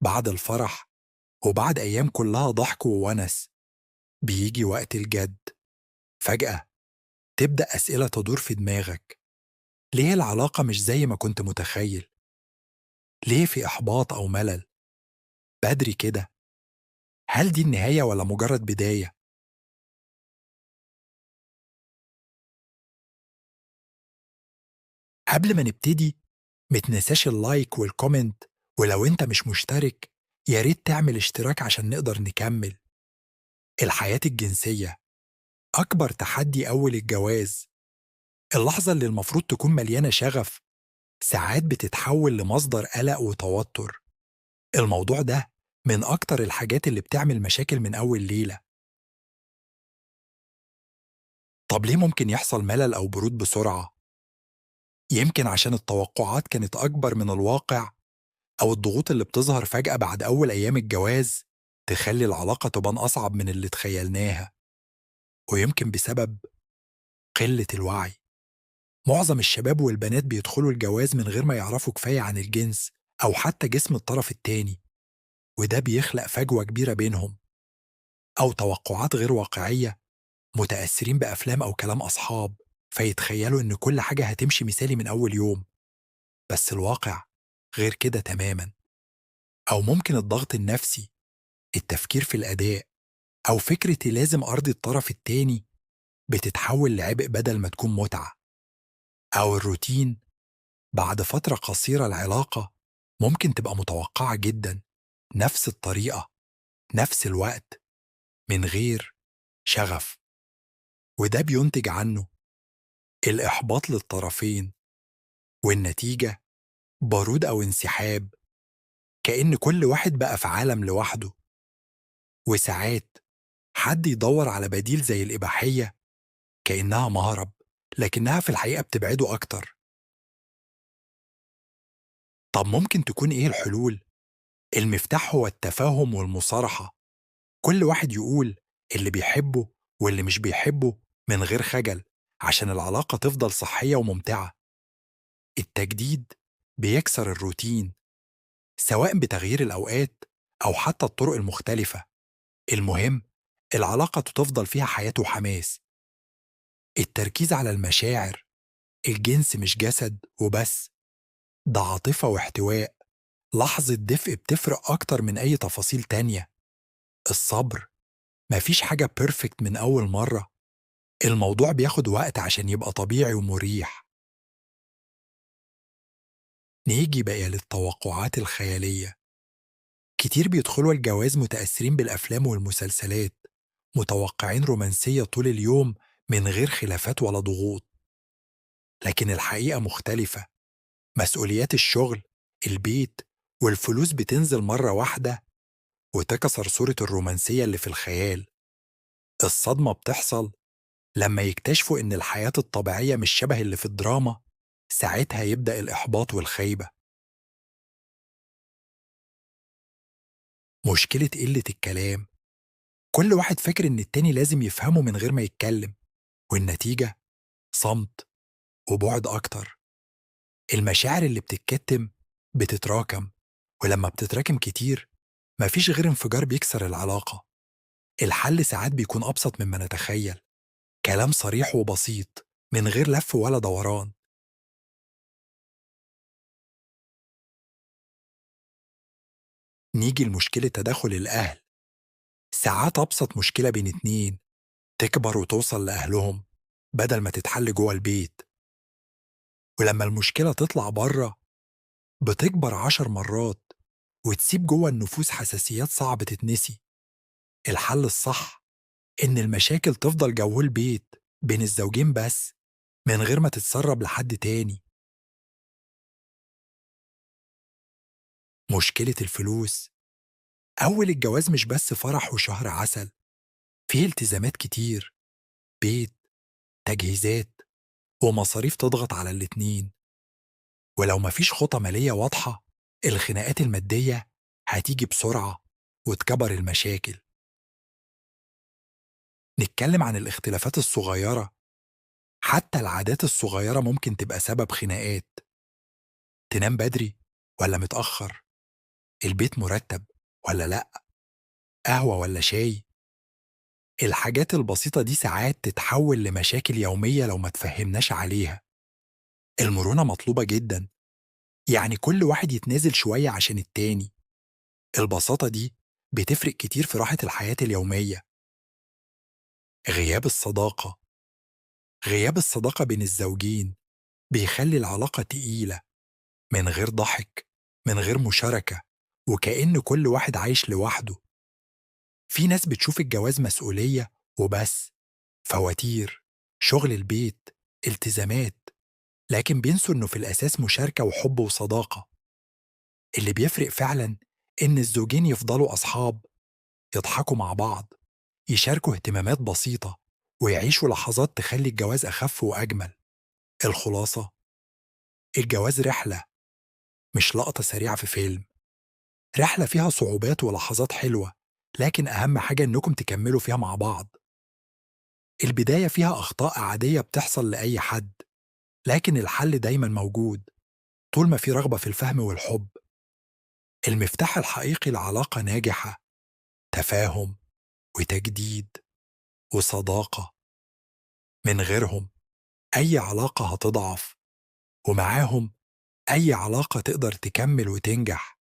بعد الفرح وبعد أيام كلها ضحك وونس بيجي وقت الجد. فجأة تبدأ أسئلة تدور في دماغك: ليه العلاقة مش زي ما كنت متخيل؟ ليه في إحباط أو ملل بدري كده؟ هل دي النهاية ولا مجرد بداية؟ قبل ما نبتدي، متنساش اللايك والكومنت، ولو انت مش مشترك ياريت تعمل اشتراك عشان نقدر نكمل. الحياة الجنسية أكبر تحدي أول الجواز. اللحظة اللي المفروض تكون مليانة شغف ساعات بتتحول لمصدر قلق وتوتر. الموضوع ده من أكتر الحاجات اللي بتعمل مشاكل من أول ليلة. طب ليه ممكن يحصل ملل أو برود بسرعة؟ يمكن عشان التوقعات كانت أكبر من الواقع، أو الضغوط اللي بتظهر فجأة بعد أول أيام الجواز تخلي العلاقة تبان أصعب من اللي تخيلناها. ويمكن بسبب قلة الوعي. معظم الشباب والبنات بيدخلوا الجواز من غير ما يعرفوا كفاية عن الجنس أو حتى جسم الطرف التاني، وده بيخلق فجوة كبيرة بينهم، أو توقعات غير واقعية، متأثرين بأفلام أو كلام أصحاب فيتخيلوا إن كل حاجة هتمشي مثالي من أول يوم. بس الواقع غير كده تماما. أو ممكن الضغط النفسي، التفكير في الأداء، أو فكرة لازم أرضي الطرف التاني بتتحول لعبء بدل ما تكون متعة. أو الروتين، بعد فترة قصيرة العلاقة ممكن تبقى متوقعة جدا، نفس الطريقة، نفس الوقت، من غير شغف. وده بينتج عنه الإحباط للطرفين، والنتيجة برود أو انسحاب، كأن كل واحد بقى في عالم لوحده. وساعات حد يدور على بديل زي الإباحية كأنها مهرب، لكنها في الحقيقة بتبعده أكتر. طب ممكن تكون إيه الحلول؟ المفتاح هو التفاهم والمصارحة. كل واحد يقول اللي بيحبه واللي مش بيحبه من غير خجل، عشان العلاقة تفضل صحية وممتعة. التجديد بيكسر الروتين، سواء بتغيير الأوقات أو حتى الطرق المختلفة. المهم العلاقة تفضل فيها حياة وحماس. التركيز على المشاعر، الجنس مش جسد وبس، ده عاطفة واحتواء. لحظة دفء بتفرق أكتر من أي تفاصيل تانية. الصبر، مفيش حاجة بيرفكت من أول مرة. الموضوع بياخد وقت عشان يبقى طبيعي ومريح. نيجي بقى للتوقعات الخيالية. كتير بيدخلوا الجواز متأثرين بالأفلام والمسلسلات، متوقعين رومانسية طول اليوم من غير خلافات ولا ضغوط. لكن الحقيقة مختلفة. مسؤوليات الشغل، البيت، والفلوس بتنزل مرة واحدة وتكسر صورة الرومانسية اللي في الخيال. الصدمة بتحصل لما يكتشفوا إن الحياة الطبيعية مش شبه اللي في الدراما. ساعتها يبدأ الإحباط والخيبة. مشكلة قلة الكلام. كل واحد فاكر إن التاني لازم يفهمه من غير ما يتكلم، والنتيجة صمت وبعد أكتر. المشاعر اللي بتتكتم بتتراكم، ولما بتتراكم كتير مفيش غير انفجار بيكسر العلاقة. الحل ساعات بيكون أبسط مما نتخيل. كلام صريح وبسيط من غير لف ولا دوران. نيجي لمشكلة تدخل الأهل. ساعات أبسط مشكلة بين اتنين تكبر وتوصل لأهلهم بدل ما تتحل جوه البيت. ولما المشكلة تطلع بره بتكبر 10 مرات وتسيب جوه النفوس حساسيات صعب تتنسي. الحل الصح إن المشاكل تفضل جوه البيت بين الزوجين بس، من غير ما تتسرب لحد تاني. مشكلة الفلوس. أول الجواز مش بس فرح وشهر عسل، فيه التزامات كتير: بيت، تجهيزات، ومصاريف تضغط على الاتنين. ولو مفيش خطة مالية واضحة الخناقات المادية هتيجي بسرعة وتكبر المشاكل. نتكلم عن الاختلافات الصغيرة. حتى العادات الصغيرة ممكن تبقى سبب خناقات. تنام بدري ولا متأخر؟ البيت مرتب ولا لأ، قهوة ولا شاي. الحاجات البسيطة دي ساعات تتحول لمشاكل يومية لو ما تفهمناش عليها. المرونة مطلوبة جدا، يعني كل واحد يتنازل شوية عشان التاني. البساطة دي بتفرق كتير في راحة الحياة اليومية. غياب الصداقة، غياب الصداقة بين الزوجين بيخلي العلاقة تقيلة، من غير ضحك، من غير مشاركة، وكأن كل واحد عايش لوحده. في ناس بتشوف الجواز مسؤولية وبس، فواتير، شغل البيت، التزامات، لكن بينسوا إنه في الأساس مشاركة وحب وصداقة. اللي بيفرق فعلا إن الزوجين يفضلوا أصحاب، يضحكوا مع بعض، يشاركوا اهتمامات بسيطة، ويعيشوا لحظات تخلي الجواز أخف وأجمل. الخلاصة، الجواز رحلة، مش لقطة سريعة في فيلم. رحلة فيها صعوبات ولحظات حلوة، لكن أهم حاجة إنكم تكملوا فيها مع بعض. البداية فيها أخطاء عادية بتحصل لأي حد، لكن الحل دايما موجود طول ما في رغبة في الفهم والحب. المفتاح الحقيقي لعلاقة ناجحة تفاهم وتجديد وصداقة. من غيرهم أي علاقة هتضعف، ومعاهم أي علاقة تقدر تكمل وتنجح.